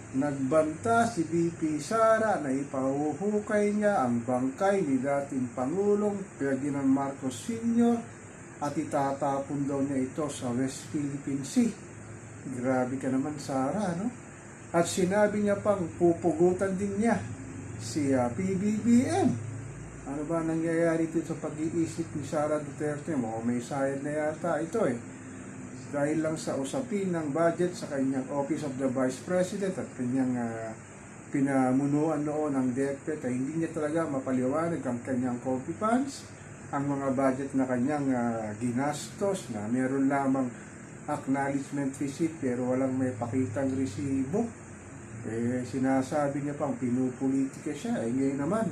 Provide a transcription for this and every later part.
Nagbanta si VP Sara na ipahuhukay niya ang bangkay ni dating Pangulong Ferdinand Marcos Sr. at itatapon daw niya ito sa West Philippine Sea. Grabe ka naman, Sara, no? At sinabi niya pang pupugutan din niya si PBBM. Ano ba nangyayari dito sa pag-iisip ni Sara Duterte? May sayad na yata ito dahil lang sa usapin ng budget sa kanyang Office of the Vice President at kanyang pinamunuan noon ng DepEd ay hindi niya talaga mapaliwanag ang kanyang copy funds, ang mga budget na kanyang ginastos na meron lamang acknowledgement receipt pero walang may pakitang resibo. Sinasabi niya pang pinupolitika siya. Ngayon naman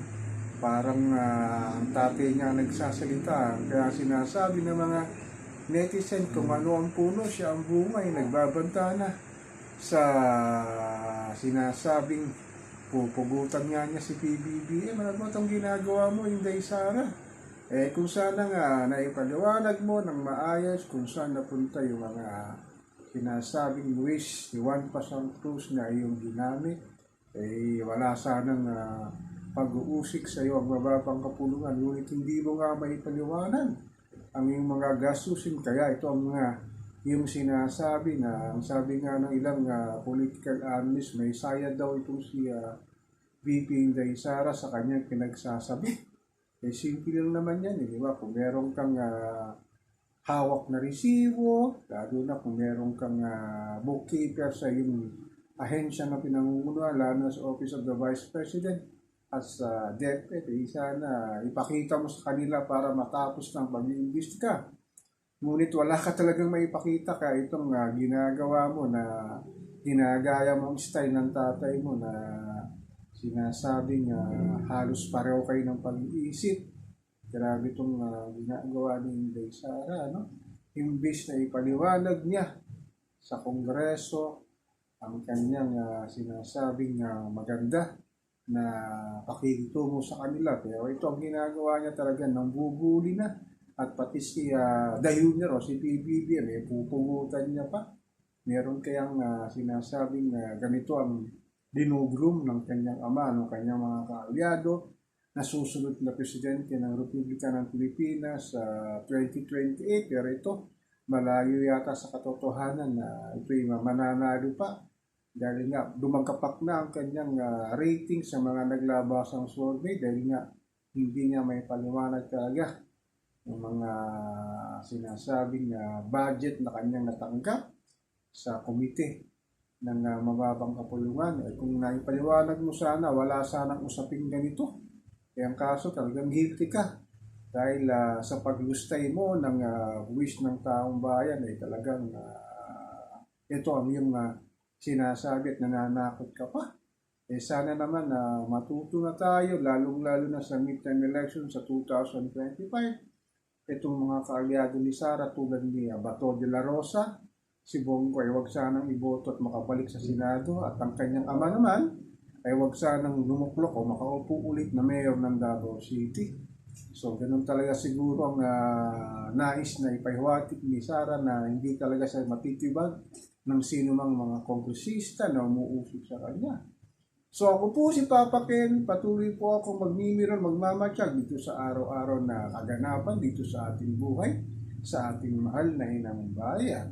parang ang tatay niya nagsasalita, kaya sinasabi ng mga netizen kung ano ang puno, siya ang bunga, nagbabanta na sa sinasabing pupugutan nga niya si PBBM. Ano ba itong ginagawa mo, Inday Sara? Kung sana nga naipaliwanag mo ng maayos kung saan napunta yung mga sinasabing wish ni Juan Pasang Cruz na iyong ginamit, wala sanang pag-uusik sa iyo ang mababang kapulungan, ngunit hindi mo nga maipaliwanag ang iyong mga gastusin. Kaya ito ang yung sinasabi na, ang sabi nga ng ilang political analyst, may sayad daw itong si VP Inday Sara sa kanyang pinagsasabi. Simple lang naman yan, di ba? Kung meron kang hawak na resibo, lalo na kung meron kang bookkeeper sa iyong ahensya na pinangungunahan, lalo na sa Office of the Vice President, as DepEd, sana ipakita mo sa kanila para matapos ng pag-iimbestiga. Ngunit wala ka talagang maipakita, kaya itong ginagawa mo na ginagaya mo ang style ng tatay mo na sinasabing halos pareho kayo ng pag-iisip. Grabe itong ginagawa ni Inday Sara, no? Imbis na ipaliwanag niya sa Kongreso ang kanyang sinasabing maganda na pakikitungo sa kanila, pero ito ang ginagawa niya talaga, nang bubuli na. At pati si The Junior o si PBBM, pupungutan niya pa. Meron kayang sinasabing ganito ang dinugroom ng kanyang ama, ng kanyang mga kaalyado na susunod na presidente ng Republika ng Pilipinas sa 2028, pero ito malayo yata sa katotohanan na ito'y mananalo pa. Dahil nga, dumagkapak na ang kanyang rating sa mga naglabasang survey dahil nga hindi niya may paliwanag talaga ng mga sinasabing budget na kanyang natanggap sa komite ng mababang kapulungan. Kung naipaliwanag mo sana, wala sanang usaping ganito. Ang kaso talagang guilty ka dahil sa paglustay mo ng wish ng taong bayan talagang ito ang yung sinasabi at nananakot ka pa. Sana naman matuto na tayo, lalong-lalo na sa midterm election sa 2025. Itong mga kaalyado ni Sara tulad ni Bato de la Rosa, si Bongo ay huwag sanang iboto at makabalik sa Senado, at ang kanyang ama naman ay huwag sanang lumuklok o makaupo ulit na mayor ng Davao City. So ganun talaga siguro ang nais na ipahiwatig ni Sara, na hindi talaga siya matitibag ng sino mang mga kongresista na umuusig sa kanya. So ako po si Papa Ken, patuloy po ako magmimiron, magmamatsyag dito sa araw-araw na kaganapan dito sa ating buhay, sa ating mahal na inang bayan.